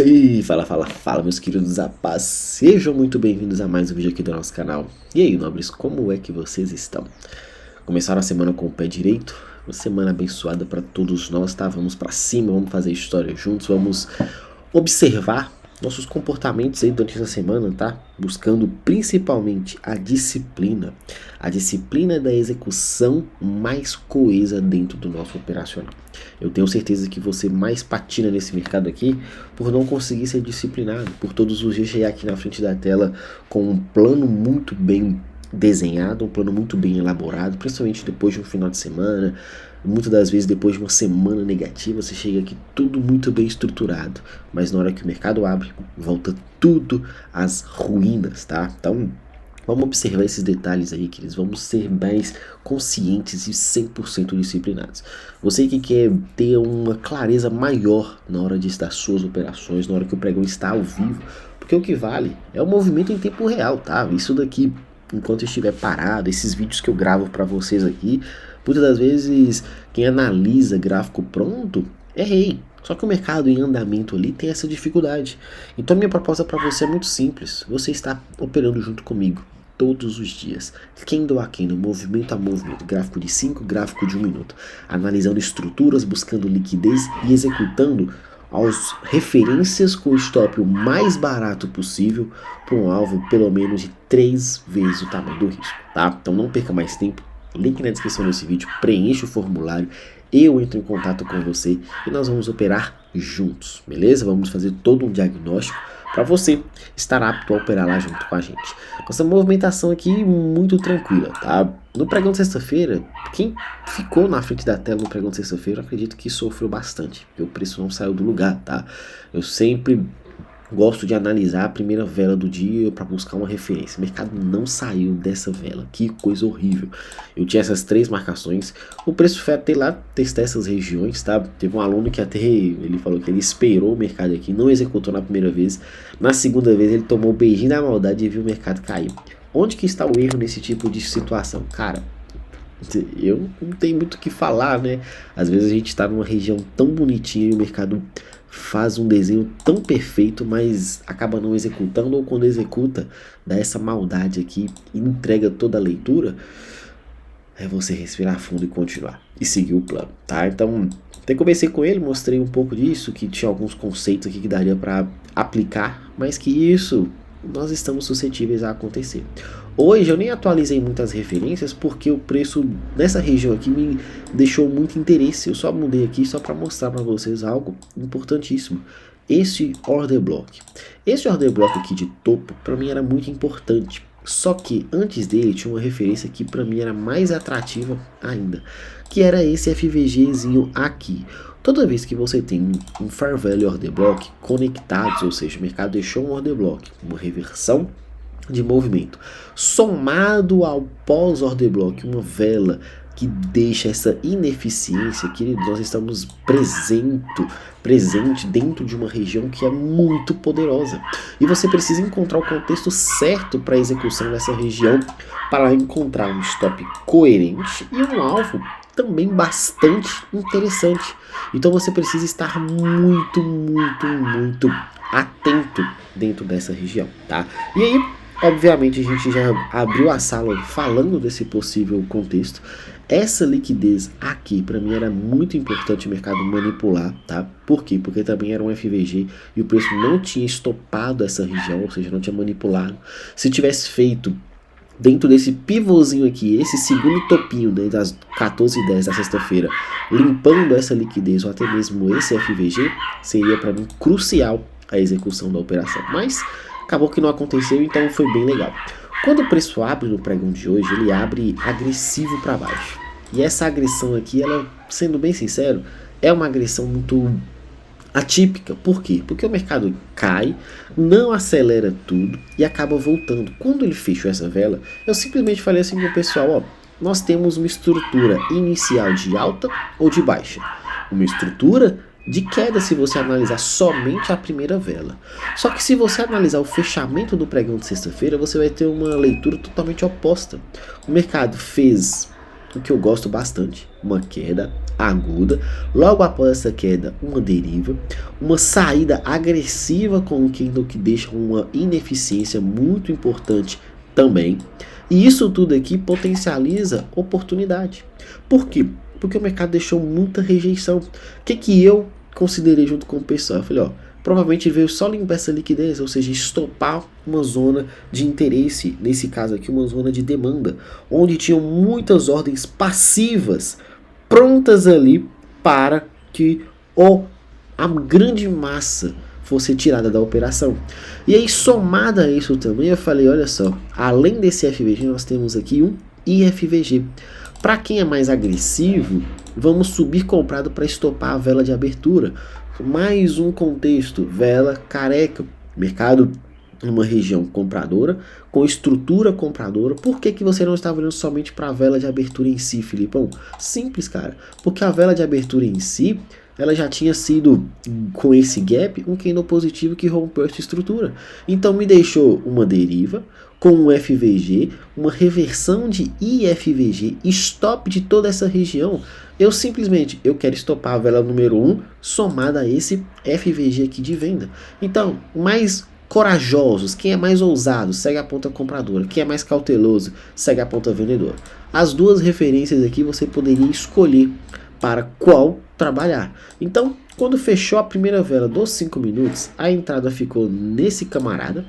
E fala, meus queridos rapazes, sejam muito bem-vindos a mais um vídeo aqui do nosso canal. E aí, nobres, como é que vocês estão? Começaram a semana com o pé direito? Uma semana abençoada para todos nós, tá? Vamos para cima, vamos fazer história juntos, vamos observar nossos comportamentos aí durante essa semana, tá? Buscando principalmente a disciplina da execução mais coesa dentro do nosso operacional. Eu tenho certeza que você mais patina nesse mercado aqui por não conseguir ser disciplinado, por todos os dias chegar aqui na frente da tela com um plano muito bem desenhado, um plano muito bem elaborado, principalmente depois de um final de semana. Muitas das vezes depois de uma semana negativa você chega aqui tudo muito bem estruturado, mas na hora que o mercado abre, volta tudo às ruínas, tá? Então vamos observar esses detalhes aí, queridos. Vamos ser mais conscientes e 100% disciplinados. Você que quer ter uma clareza maior na hora de estar suas operações, na hora que o pregão está ao vivo, porque o que vale é o movimento em tempo real, tá? Isso daqui, enquanto eu estiver parado, esses vídeos que eu gravo para vocês aqui, muitas das vezes quem analisa gráfico pronto é rei. Só que o mercado em andamento ali tem essa dificuldade. Então minha proposta para você é muito simples. Você está operando junto comigo todos os dias, candle a candle, movimento a movimento, gráfico de 5, gráfico de 1 minuto, analisando estruturas, buscando liquidez e executando as referências com o stop o mais barato possível para um alvo pelo menos de 3 vezes o tamanho do risco, tá? Então não perca mais tempo, link na descrição desse vídeo, preencha o formulário, eu entro em contato com você e nós vamos operar juntos, beleza? Vamos fazer todo um diagnóstico para você estar apto a operar lá junto com a gente. Nossa movimentação aqui muito tranquila, tá? No pregão de sexta-feira, quem ficou na frente da tela no pregão de sexta-feira, acredito que sofreu bastante, porque o preço não saiu do lugar, tá? Eu sempre gosto de analisar a primeira vela do dia para buscar uma referência. O mercado não saiu dessa vela, que coisa horrível. Eu tinha essas 3 marcações. O preço foi até lá testar essas regiões, tá? Teve um aluno que até ele falou que ele esperou o mercado aqui, não executou na primeira vez. Na segunda vez ele tomou o beijinho da maldade e viu o mercado cair. Onde que está o erro nesse tipo de situação? Cara, eu não tenho muito o que falar, né? Às vezes a gente está numa região tão bonitinha e o mercado faz um desenho tão perfeito, mas acaba não executando, ou quando executa, dá essa maldade aqui e entrega toda a leitura. É você respirar fundo e continuar e seguir o plano, tá? Então, até conversei com ele, mostrei um pouco disso, que tinha alguns conceitos aqui que daria para aplicar, mas que isso nós estamos suscetíveis a acontecer. Hoje eu nem atualizei muitas referências porque o preço nessa região aqui me deixou muito interesse. Eu só mudei aqui só para mostrar para vocês algo importantíssimo. Esse order block aqui de topo para mim era muito importante. Só que antes dele tinha uma referência que para mim era mais atrativa ainda, que era esse FVGzinho aqui. Toda vez que você tem um Fair Value Order Block conectados, ou seja, o mercado deixou um Order Block, uma reversão de movimento, somado ao pós-Order Block, uma vela que deixa essa ineficiência, querido, nós estamos presente dentro de uma região que é muito poderosa. E você precisa encontrar o contexto certo para a execução dessa região, para encontrar um stop coerente e um alvo também bastante interessante. Então você precisa estar muito atento dentro dessa região, tá? E aí, obviamente, a gente já abriu a sala falando desse possível contexto. Essa liquidez aqui, para mim, era muito importante o mercado manipular, tá? Por quê? Porque também era um FVG e o preço não tinha estopado essa região, ou seja, não tinha manipulado. Se tivesse feito dentro desse pivôzinho aqui, esse segundo topinho, né, das 14h10 da sexta-feira, limpando essa liquidez ou até mesmo esse FVG, seria para mim crucial a execução da operação. Mas acabou que não aconteceu, então foi bem legal. Quando o preço abre no pregão de hoje, ele abre agressivo para baixo. E essa agressão aqui, ela, sendo bem sincero, é uma agressão muito atípica. Por quê? Porque o mercado cai, não acelera tudo e acaba voltando. Quando ele fechou essa vela, eu simplesmente falei assim pro pessoal, ó, nós temos uma estrutura inicial de alta ou de baixa. Uma estrutura de queda se você analisar somente a primeira vela. Só que se você analisar o fechamento do pregão de sexta-feira, você vai ter uma leitura totalmente oposta. O mercado fez o que eu gosto bastante, uma queda, aguda, logo após essa queda uma deriva, uma saída agressiva com o candle que deixa uma ineficiência muito importante também, e isso tudo aqui potencializa oportunidade. Por quê? Porque o mercado deixou muita rejeição. O que eu considerei junto com o pessoal? Eu falei, ó, provavelmente veio só limpar essa liquidez, ou seja, estopar uma zona de interesse, nesse caso aqui uma zona de demanda, onde tinham muitas ordens passivas prontas ali para que a grande massa fosse tirada da operação. E aí, somada a isso também, eu falei, olha só, além desse FVG, nós temos aqui um IFVG. Para quem é mais agressivo, vamos subir comprado para estopar a vela de abertura. Mais um contexto, vela careca, mercado uma região compradora, com estrutura compradora. Por que você não estava olhando somente para a vela de abertura em si, Filipão? Simples, cara. Porque a vela de abertura em si, ela já tinha sido, com esse gap, um candle positivo que rompeu essa estrutura. Então me deixou uma deriva, com um FVG, uma reversão de IFVG, stop de toda essa região. Eu quero estopar a vela número 1, somada a esse FVG aqui de venda. Então, mais corajosos, quem é mais ousado, segue a ponta compradora. Quem é mais cauteloso, segue a ponta vendedora. As duas referências aqui você poderia escolher para qual trabalhar. Então, quando fechou a primeira vela dos 5 minutos, a entrada ficou nesse camarada,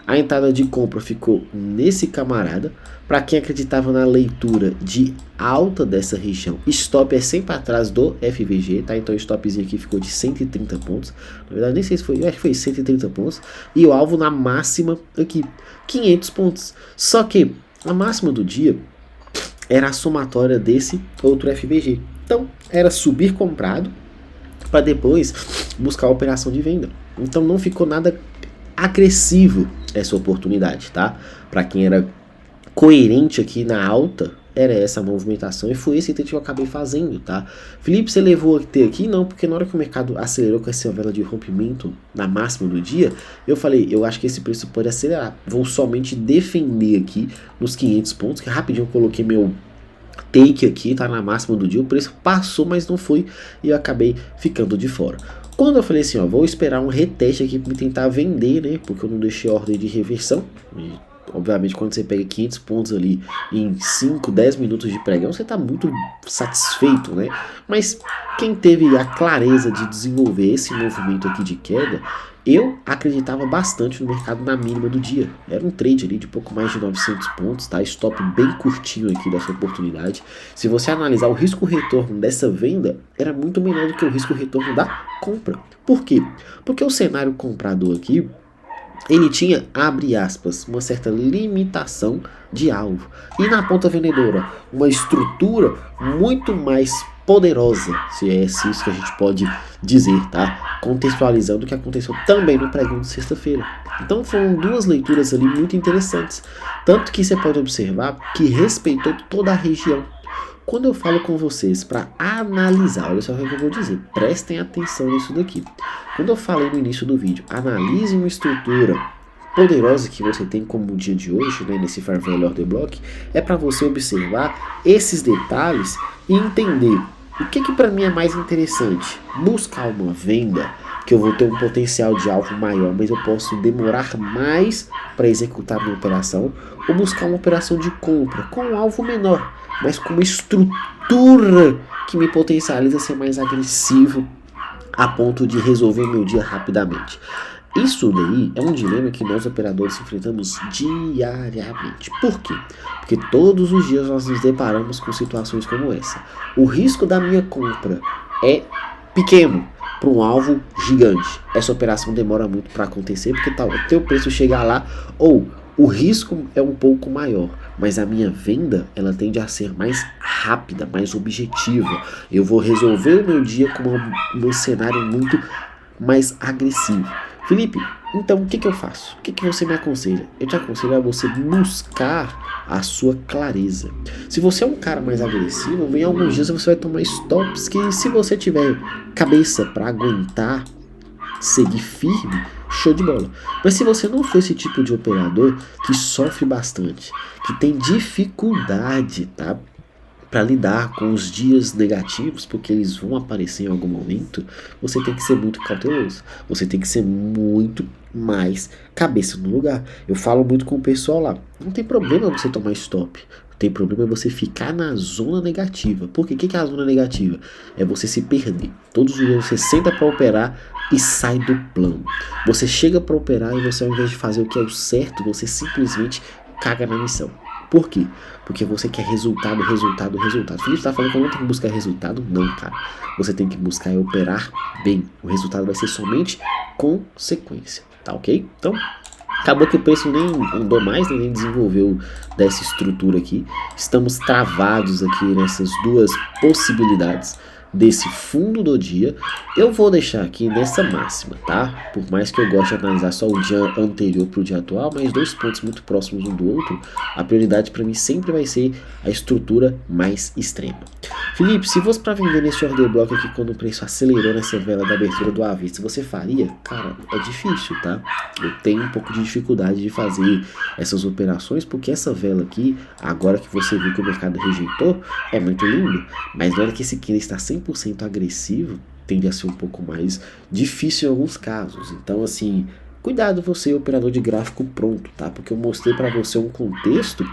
a entrada de compra ficou nesse camarada. Para quem acreditava na leitura de alta dessa região, stop é sempre atrás do FVG, tá? Então o stopzinho aqui ficou de 130 pontos. Na verdade, nem sei se foi, acho que foi 130 pontos. E o alvo na máxima aqui, 500 pontos. Só que a máxima do dia era a somatória desse outro FVG. Então, era subir comprado para depois buscar a operação de venda. Então, não ficou nada agressivo essa oportunidade, tá? Para quem era coerente aqui na alta, era essa movimentação e foi esse que eu acabei fazendo, tá? Felipe, você levou até aqui? Não, porque na hora que o mercado acelerou com essa vela de rompimento na máxima do dia, eu falei, eu acho que esse preço pode acelerar. Vou somente defender aqui nos 500 pontos, que rapidinho eu coloquei meu take aqui, tá na máxima do dia, o preço passou, mas não foi, e eu acabei ficando de fora. Quando eu falei assim, ó, vou esperar um reteste aqui para tentar vender, né, porque eu não deixei ordem de reversão, e obviamente quando você pega 500 pontos ali em 5, 10 minutos de pregão, você tá muito satisfeito, né, mas quem teve a clareza de desenvolver esse movimento aqui de queda, eu acreditava bastante no mercado na mínima do dia. Era um trade ali de pouco mais de 900 pontos, tá? Stop bem curtinho aqui dessa oportunidade. Se você analisar o risco-retorno dessa venda, era muito menor do que o risco-retorno da compra. Por quê? Porque o cenário comprador aqui, ele tinha, abre aspas, uma certa limitação de alvo. E na ponta vendedora, uma estrutura muito mais poderosa, se é isso que a gente pode dizer, tá? Contextualizando o que aconteceu também no pregão de sexta-feira. Então foram duas leituras ali muito interessantes. Tanto que você pode observar que respeitou toda a região. Quando eu falo com vocês para analisar, olha só o que eu vou dizer, prestem atenção nisso daqui. Quando eu falei no início do vídeo, analise uma estrutura poderosa que você tem como o dia de hoje, né, nesse Fair Value Order Block, é para você observar esses detalhes e entender o que para mim é mais interessante. Buscar uma venda que eu vou ter um potencial de alvo maior, mas eu posso demorar mais para executar minha operação, ou buscar uma operação de compra com um alvo menor, mas com uma estrutura que me potencializa ser mais agressivo a ponto de resolver meu dia rapidamente. Isso daí é um dilema que nós operadores enfrentamos diariamente. Por quê? Porque todos os dias nós nos deparamos com situações como essa. O risco da minha compra é pequeno para um alvo gigante. Essa operação demora muito para acontecer porque o teu preço chegar lá, ou o risco é um pouco maior, mas a minha venda ela tende a ser mais rápida, mais objetiva. Eu vou resolver o meu dia com um cenário muito mais agressivo. Felipe, então o que eu faço? O que você me aconselha? Eu te aconselho a você buscar a sua clareza. Se você é um cara mais agressivo, em alguns dias você vai tomar stops que, se você tiver cabeça para aguentar, seguir firme, show de bola. Mas se você não for esse tipo de operador que sofre bastante, que tem dificuldade, tá, para lidar com os dias negativos, porque eles vão aparecer em algum momento, você tem que ser muito cauteloso. Você tem que ser muito mais cabeça no lugar. Eu falo muito com o pessoal lá. Não tem problema você tomar stop. Tem problema você ficar na zona negativa. Por quê? O que é a zona negativa? É você se perder. Todos os dias você senta para operar e sai do plano. Você chega para operar e você, ao invés de fazer o que é o certo, você simplesmente caga na missão. Por quê? Porque você quer resultado. Felipe tá falando que eu não tenho que buscar resultado? Não, cara. Você tem que buscar e operar bem. O resultado vai ser somente consequência. Tá ok? Então, acabou que o preço nem andou mais, nem desenvolveu dessa estrutura aqui. Estamos travados aqui nessas duas possibilidades desse fundo do dia. Eu vou deixar aqui nessa máxima, tá? Por mais que eu goste de analisar só o dia anterior para o dia atual, mas dois pontos muito próximos um do outro, a prioridade para mim sempre vai ser a estrutura mais extrema. Felipe, se fosse para vender nesse order block aqui quando o preço acelerou nessa vela da abertura do avesso, você faria? Cara, é difícil, tá? Eu tenho um pouco de dificuldade de fazer essas operações, porque essa vela aqui, agora que você viu que o mercado rejeitou, é muito lindo, mas na hora que esse candle está 100% agressivo, tende a ser um pouco mais difícil em alguns casos. Então, assim, cuidado você, operador de gráfico pronto, tá? Porque eu mostrei para você um contexto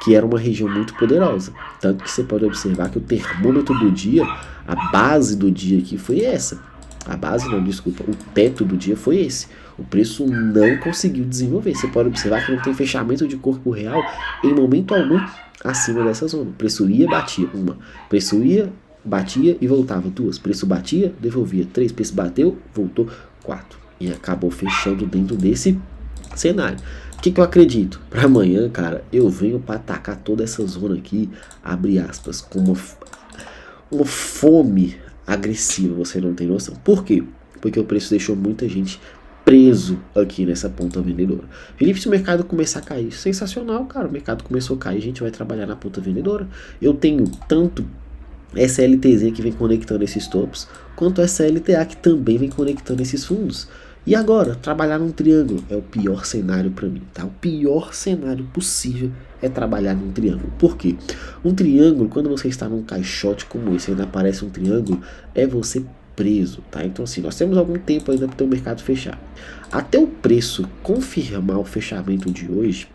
que era uma região muito poderosa. Tanto que você pode observar que o termômetro do dia, a base do dia aqui foi essa. A base não, desculpa, o teto do dia foi esse. O preço não conseguiu desenvolver. Você pode observar que não tem fechamento de corpo real em momento algum acima dessa zona. O preço ia, batia uma. O preço ia, batia e voltava, duas. O preço batia, devolvia, três. O preço bateu, voltou, quatro. E acabou fechando dentro desse cenário. O que eu acredito? Para amanhã, cara, eu venho para atacar toda essa zona aqui, abre aspas, com uma fome agressiva, você não tem noção. Por quê? Porque o preço deixou muita gente preso aqui nessa ponta vendedora. Felipe, se o mercado começar a cair, sensacional, cara, o mercado começou a cair, a gente vai trabalhar na ponta vendedora. Eu tenho tanto essa LTZ que vem conectando esses topos, quanto essa LTA que também vem conectando esses fundos. E agora, trabalhar num triângulo é o pior cenário para mim, tá? O pior cenário possível é trabalhar num triângulo. Por quê? Um triângulo, quando você está num caixote como esse, ainda aparece um triângulo, é você preso, tá? Então assim, nós temos algum tempo ainda para o mercado fechar. Até o preço confirmar o fechamento de hoje,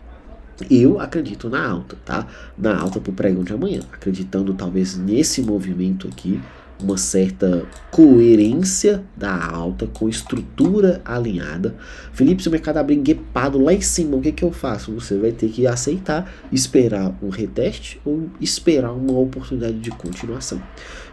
eu acredito na alta, tá? Na alta pro pregão de amanhã, acreditando talvez nesse movimento aqui, uma certa coerência da alta com estrutura alinhada. Felipe, se o mercado abrir guepado lá em cima, o que eu faço? Você vai ter que aceitar, esperar um reteste ou esperar uma oportunidade de continuação.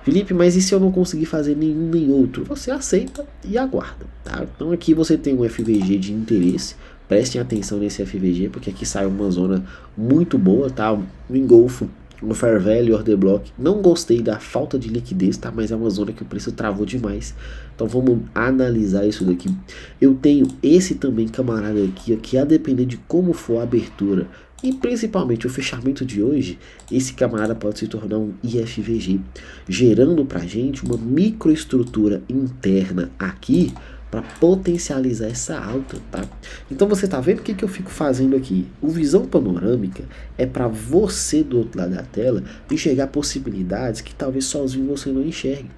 Felipe, mas e se eu não conseguir fazer nenhum nem outro? Você aceita e aguarda, tá? Então aqui você tem um FVG de interesse. Prestem atenção nesse FVG, porque aqui sai uma zona muito boa, tá? Um engolfo no Fair Value Order Block. Não gostei da falta de liquidez, tá? Mas é uma zona que o preço travou demais. Então vamos analisar isso daqui. Eu tenho esse também camarada aqui, que a depender de como for a abertura e principalmente o fechamento de hoje, esse camarada pode se tornar um IFVG, gerando pra gente uma microestrutura interna aqui, para potencializar essa alta, tá? Então você tá vendo o que eu fico fazendo aqui? O visão panorâmica é para você do outro lado da tela enxergar possibilidades que talvez sozinho você não enxergue.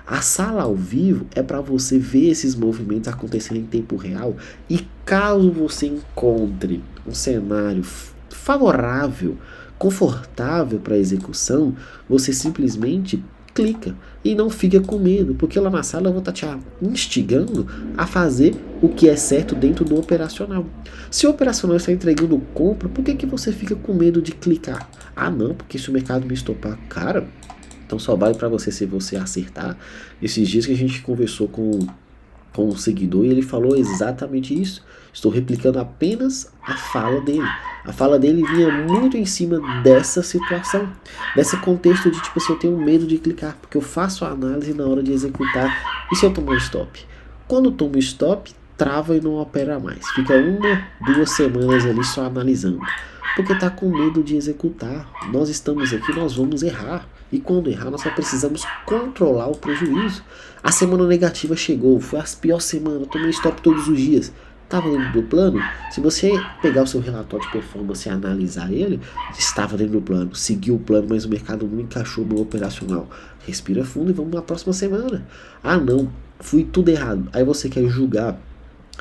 A sala ao vivo é para você ver esses movimentos acontecendo em tempo real e caso você encontre um cenário favorável, confortável para execução, você simplesmente clica e não fica com medo, porque lá na sala eu vou estar te instigando a fazer o que é certo dentro do operacional. Se o operacional está entregando compra, por que você fica com medo de clicar? Ah não, porque se o mercado me estopar, cara, então só vale para você se você acertar. Esses dias que a gente conversou com um seguidor e ele falou exatamente isso. Estou replicando apenas a fala dele. A fala dele vinha muito em cima dessa situação, desse contexto de tipo assim, eu tenho medo de clicar, porque eu faço a análise na hora de executar. E se eu tomar um stop? Quando eu tomo stop, trava e não opera mais. Fica 1-2 semanas ali só analisando. Porque está com medo de executar. Nós estamos aqui, nós vamos errar. E quando errar, nós só precisamos controlar o prejuízo. A semana negativa chegou, foi a pior semana, tomei stop todos os dias. Estava dentro do plano? Se você pegar o seu relatório de performance e analisar ele, estava dentro do plano, seguiu o plano, mas o mercado não encaixou no operacional. Respira fundo e vamos na próxima semana. Ah não, fui tudo errado. Aí você quer julgar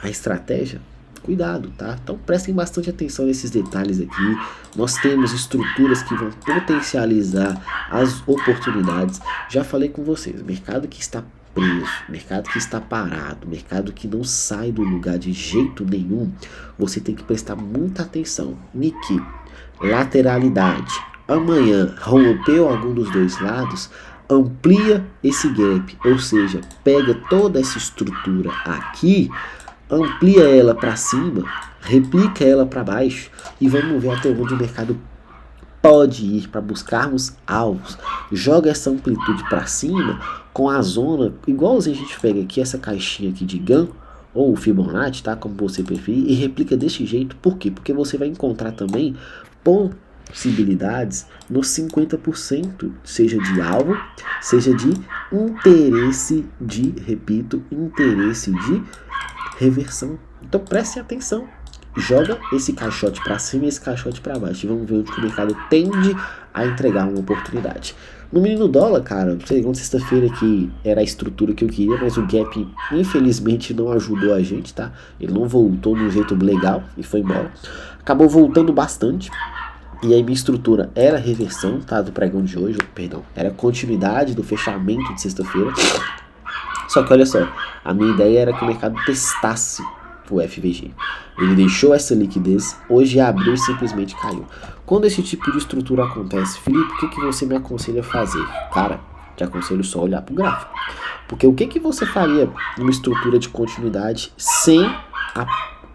a estratégia? Cuidado, tá? Então prestem bastante atenção nesses detalhes aqui. Nós temos estruturas que vão potencializar as oportunidades. Já falei com vocês, mercado que está preso, mercado que está parado, mercado que não sai do lugar de jeito nenhum, você tem que prestar muita atenção. Nick, lateralidade. Amanhã rompeu algum dos dois lados, amplia esse gap, ou seja, pega toda essa estrutura aqui, amplia ela para cima, replica ela para baixo e vamos ver até onde o mercado pode ir para buscarmos alvos. Joga essa amplitude para cima com a zona, igualzinho a gente pega aqui essa caixinha aqui de Gann ou Fibonacci, tá? Como você preferir, e replica desse jeito. Por quê? Porque você vai encontrar também possibilidades nos 50%, seja de alvo, seja de interesse interesse de reversão. Então preste atenção. Joga esse caixote para cima e esse caixote para baixo. E vamos ver onde que o mercado tende a entregar uma oportunidade. No mini no dólar, cara, segunda sexta-feira que era a estrutura que eu queria, mas o gap infelizmente não ajudou a gente, tá? Ele não voltou de um jeito legal e foi embora. Acabou voltando bastante. E aí minha estrutura era reversão, tá? Do pregão de hoje, perdão. Era continuidade do fechamento de sexta-feira. Só que olha só, a minha ideia era que o mercado testasse o FVG. Ele deixou essa liquidez, hoje abriu e simplesmente caiu. Quando esse tipo de estrutura acontece, Felipe, o que você me aconselha a fazer? Cara, te aconselho só olhar para o gráfico. Porque o que você faria numa estrutura de continuidade sem a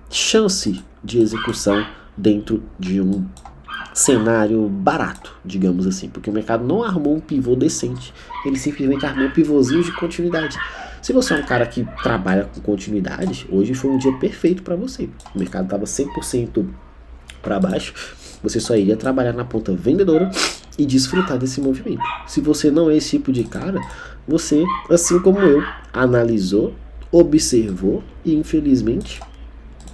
chance de execução dentro de um cenário barato, digamos assim? Porque o mercado não armou um pivô decente, ele simplesmente armou pivôzinhos de continuidade. Se você é um cara que trabalha com continuidade, hoje foi um dia perfeito para você. O mercado estava 100% para baixo, você só iria trabalhar na ponta vendedora e desfrutar desse movimento. Se você não é esse tipo de cara, você, assim como eu, analisou, observou e infelizmente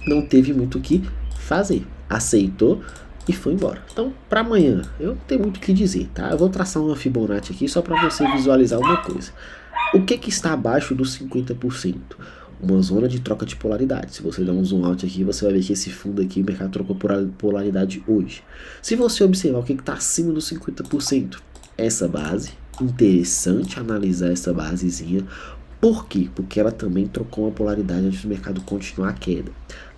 não teve muito o que fazer. Aceitou e foi embora. Então, para amanhã, eu não tenho muito o que dizer, tá? Eu vou traçar uma Fibonacci aqui só para você visualizar uma coisa. O que está abaixo dos 50%? Uma zona de troca de polaridade. Se você der um zoom out aqui, você vai ver que esse fundo aqui, o mercado trocou polaridade hoje. Se você observar o que está acima dos 50%, essa base, interessante analisar essa basezinha. Por quê? Porque ela também trocou uma polaridade antes do mercado continuar a queda.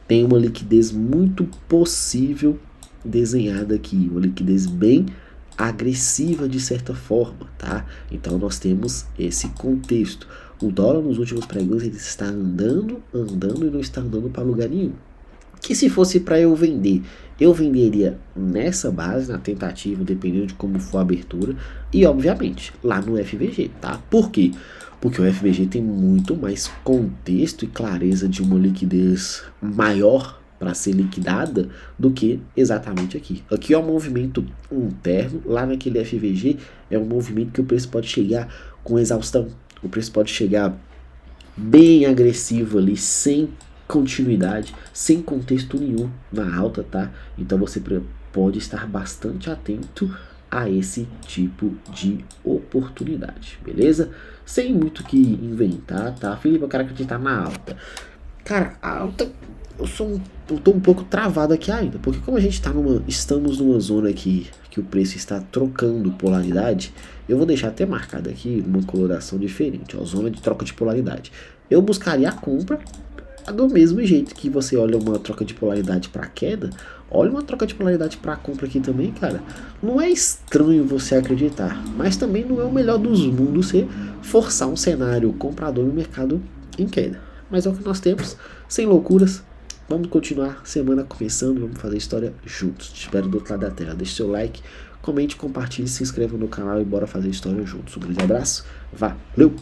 Tem uma liquidez muito possível desenhada aqui, uma liquidez bem agressiva de certa forma, tá? Então nós temos esse contexto. O dólar nos últimos pregões ele está andando e não está andando para lugar nenhum. Que se fosse para eu venderia nessa base, na tentativa, dependendo de como for a abertura, e obviamente lá no FVG, tá? Por quê? Porque o FVG tem muito mais contexto e clareza de uma liquidez maior para ser liquidada do que exatamente aqui. Aqui é um movimento interno, lá naquele FVG é um movimento que o preço pode chegar com exaustão, o preço pode chegar bem agressivo ali, sem continuidade, sem contexto nenhum na alta, tá? Então você pode estar bastante atento a esse tipo de oportunidade, beleza? Sem muito que inventar, tá? Felipe, eu quero acreditar na alta. Cara, a alta, eu tô um pouco travado aqui ainda, porque como a gente estamos numa zona aqui que o preço está trocando polaridade, eu vou deixar até marcado aqui uma coloração diferente, ó, zona de troca de polaridade. Eu buscaria a compra do mesmo jeito que você olha uma troca de polaridade para queda, olha uma troca de polaridade para compra aqui também, cara. Não é estranho você acreditar, mas também não é o melhor dos mundos você forçar um cenário comprador no mercado em queda. Mas é o que nós temos, sem loucuras. Vamos continuar, semana começando, vamos fazer história juntos. Te espero do outro lado da tela. Deixe seu like, comente, compartilhe, se inscreva no canal e bora fazer história juntos. Um grande abraço, valeu!